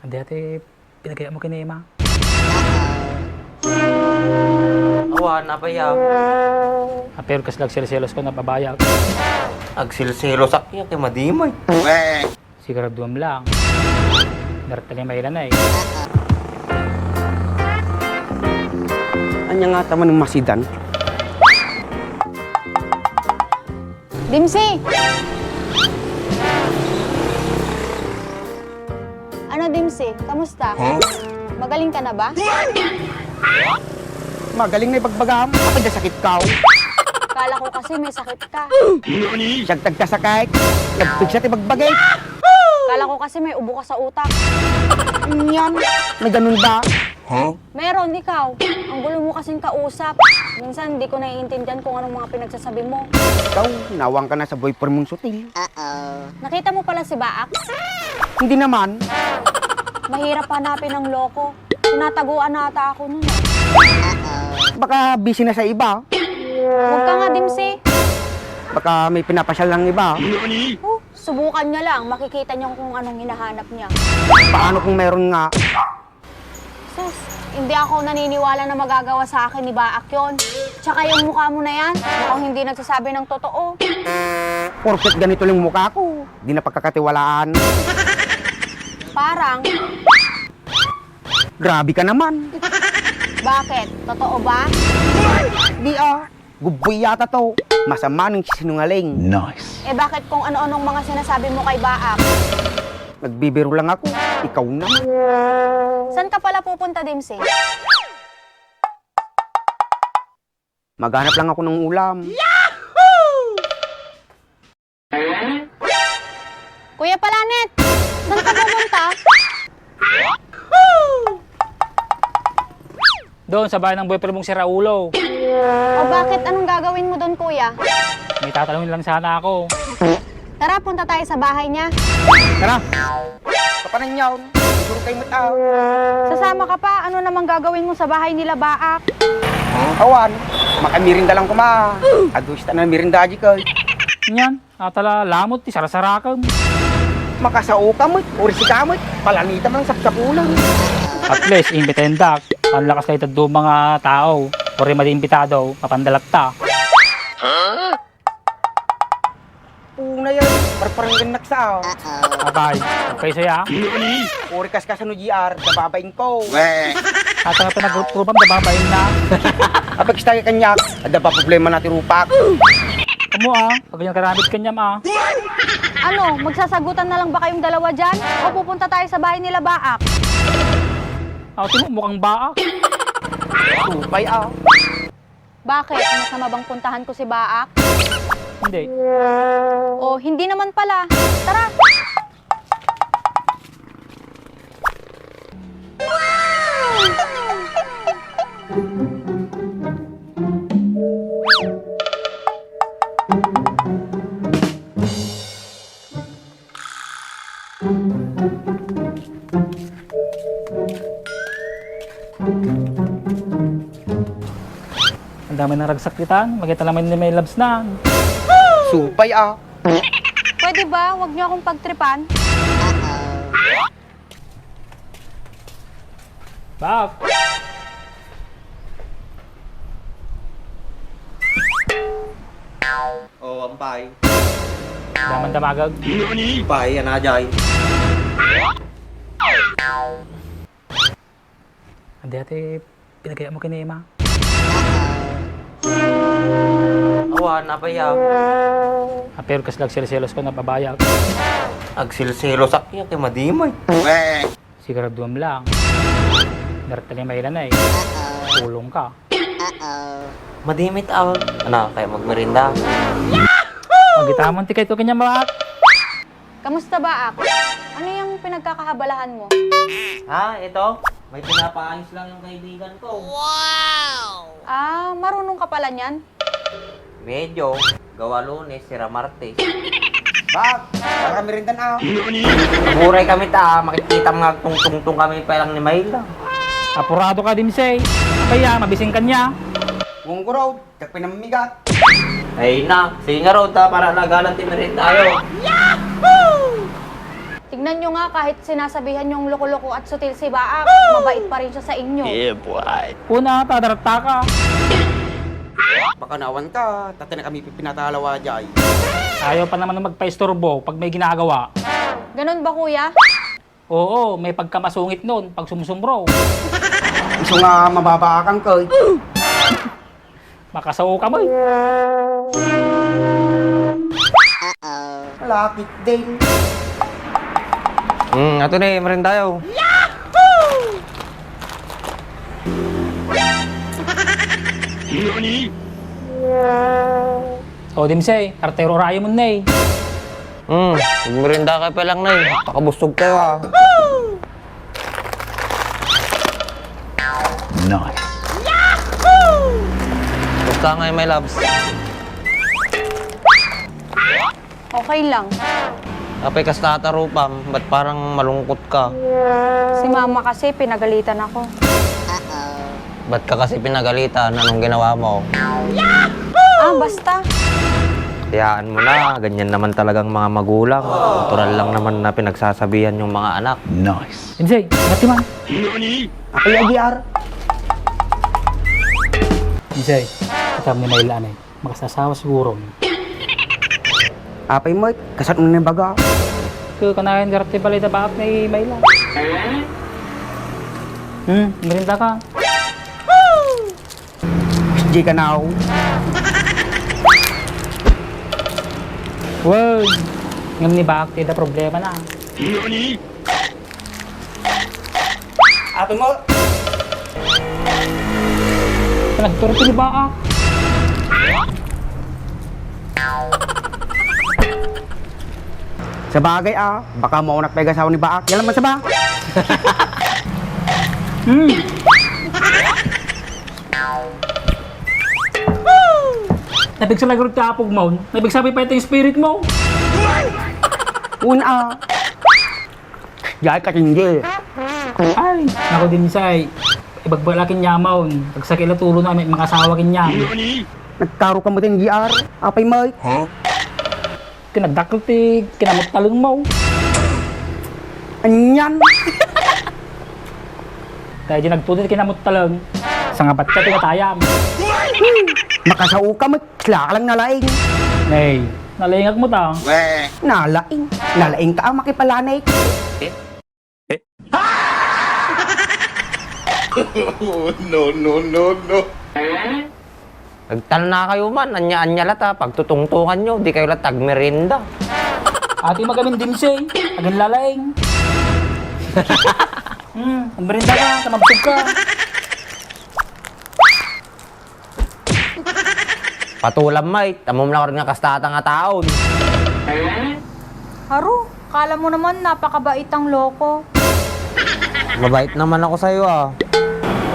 Hindi ate, pinagaya mo kinema. Awan, apayaw. Pero kas nagsilos ko na babayag. Agsilsilo sakya kay madimay. Siguraduam lang. Nartali may ilan na eh. Anya nga taman ng masidan. Dimsi! Ano, Dimsi? Kamusta? Magaling ka na ba? Magaling na ipagbagam. Kapag sakit ka. Kala ko kasi may sakit ka. Siyagtag ka sakay. Nagpigsa ipagbagay. Kala ko kasi may ubo ka sa utak. Yan. May ganun ba? Meron, ikaw. Ang gulo mo kasing kausap. Minsan, hindi ko naiintindihan kung anong mga pinagsasabi mo. Ikaw, nawang ka na sa boyfriend mong sutil. Nakita mo pala si Baak? Hindi naman. Mahirap hanapin ng loko. Tinataguan nata ako nun. Baka busy na sa iba. Huwag ka nga, Dimsi. Baka may pinapasyal ng iba. Subukan niya lang. Makikita niyo kung anong hinahanap niya. Paano kung meron nga? Sus, hindi ako naniniwala na magagawa sa akin ni Baak yun. Tsaka yung mukha mo na yan, mukhang hindi nagsasabi ng totoo. Porket ganito lang mukha ko. Di na pagkakatiwalaan. Parang, Grabe ka naman. bakit? Totoo ba? Di Guboy yata to. Masama ng sinungaling. Eh bakit kung ano-anong mga sinasabi mo kay Baak? Nagbibiro lang ako. Ikaw naman. Saan ka pala pupunta, Dimsi? Maghanap lang ako ng ulam. Kuya Palanet, saan ka pupunta? Doon sa bahay ng boyfriend mong si Raulo. O bakit? Anong gagawin mo doon, kuya? May tatanungin lang sana ako. Tara, punta tayo sa bahay niya. Tara. Kapanan yaw. Siguro kayo mataw. Sasama ka pa. Ano namang gagawin mo sa bahay nila, Baak? Awan. Makamirinda lang ko ma. Adus ta na mirinda aji kay. Yan, atala lamot, sarasarakan. Makasao ka mo. Uri si kamot. Palanita man sa kapulan. At least, imbitendak. Ang lakas kayo tado mga tao. Ori madiimbitado, papandalat ta. Una yan. Parang ganak sa. Abay, okay saya. Uri kas no GR. Dababain ko. At nga pinag-grupam, dababayin na. Apag istay kanyak. Ada pa problema natin rupak. Kamu pag ganyan karamit kanyam Ano, magsasagutan na lang ba kayong dalawa dyan? O pupunta tayo sa bahay nila, Baak? Timo, mukhang baa. Tupay Bakit? Masama bang puntahan ko si Baak? Hindi. O hindi naman pala. Tara! Ang dami ng ragsakitan. Magkita naman ni may labs na. Supay Pwede ba? Huwag niyo akong pagtripan. Bak! Oh, ampay. Daman damagag. Ampay, anajay. Hindi ate, pinagaya mo kinema. Awan, apayaw. Pero kas nagsilos ko na babayag. Agsilsilo sakya kay madimay. Siguraduam lang. Nartali may ilan na eh. Tulong ka. Madimit Ano, kaya magmerinda. Magitaman ti kayo kanya Bak. Kamusta, Baak? Ano yung pinagkakahabalahan mo? Ito. May pinapaayos lang yung kaibigan ko. Ah, marunong ka pala niyan? Medyo. Gawa Lunes, sira Martes. Bak, para mirindan Buray kami makikita mga tungtungtong kami pa lang ni Mayla. Apurado ka din say. Kaya mabising kanya. Wong ko raw, pinamigat. Ay na, sige nga raw para nagalan ti merin tayo. Tignan nyo nga kahit sinasabihan yung loko-loko at sutil si Baak, mabait pa rin siya sa inyo. Una, tadarata ka. Baka nawan ka, tati na kami pinatalawa dyan. Ayaw pa naman na magpa-istorbo pag may ginagawa. Ganun ba kuya? Oo, may pagkamasungit nun pag sumusumro. Gusto nga mababaakan ko. Makasaw ka mo eh. Lakit din. Ato na eh, marin tayo. O Dimsey, kartero rayo mo na eh. Merinda ka pa lang na eh. Pakabustog kayo ah. Nice. Basta ngayon, my loves. Okay lang. Apay kas tatarupam, ba't parang malungkot ka? Si mama kasi pinagalitan ako. Ba't ka kasi pinagalitan? Anong ginawa mo? Ah, basta. Hayaan mo na, ganyan naman talagang mga magulang. Natural lang naman na pinagsasabihan yung mga anak. Dimsey, ngati man. Ako yung AGR. Dimsey, katam ni Maylan eh. Makasasawa siguro. Apay mo, kasat mo na yung baga. Kanahin garti balita Baak ni Maylan. Merinda ka. Di ka na ako. Wag. Ngam ni Baak, tida problema na. Apay mo, Nagturto ni Baak. sa bagay baka maunat pa yung asawa ni Baak. Yan naman sa ba? Nabig sa lagarot ka apog mo. Nabig sabi pa ito yung spirit mo. Una. Yay ka tinggi. Ay, ako din say. Ibagbalakin niya mo. Pagsakila tulo na may mga asawa niya. Nagkaro ka mo din GR. Apay mo. Kinagdakltig, kinamot talong mo. Anyan. Kaya di nagtudit kinamot talong. Sa nga ba't ka tinatayam. Makasao ka mo. Sila ka lang nalaing. Nay, nalaingag mo ta. Nalaing. Nalaing ka makipalanay. Nagtal na kayo man, anya-anya lata. Pagtutungtungan nyo, di kayo latag merinda. Ati magamin din siya. Agan lalaing. Ang merinda ka, tamabsog ka. Patulam mate, tamo mo na rin nga kastata nga taon. Haru, kala mo naman napakabait ang loko. Mabait naman ako sa'yo ah.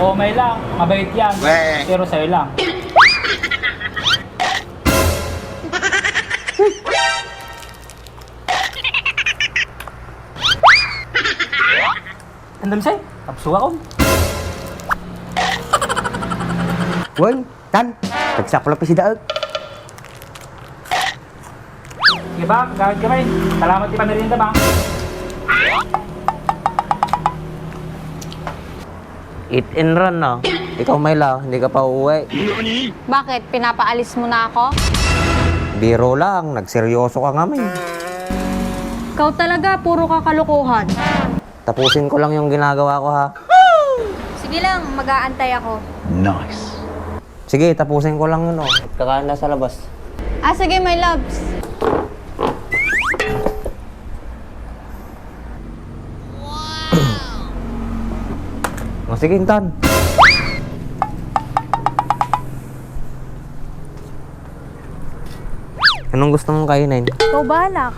Oo, may lang. Mabait yan. Pero sa'yo lang. Andam sa'yo. Tapos ako. Woy, Tan. Nagsapula pa si Daag. Sige ba? Gawin ka rin. Salamat di pa merienda ba? Eat and run na. Ikaw Mayla, hindi ka pa uuwi. Bakit? Pinapaalis mo na ako? Biro lang, nagseryoso ka nga may. Ikaw talaga, puro kakalukuhan. Tapusin ko lang yung ginagawa ko ha. Sige lang, mag-aantay ako. Sige, tapusin ko lang yun oh. Kakain na sa labas. Ah, sige, my loves. Sige, Tan. Anong gusto mong kainin? Ikaw balak.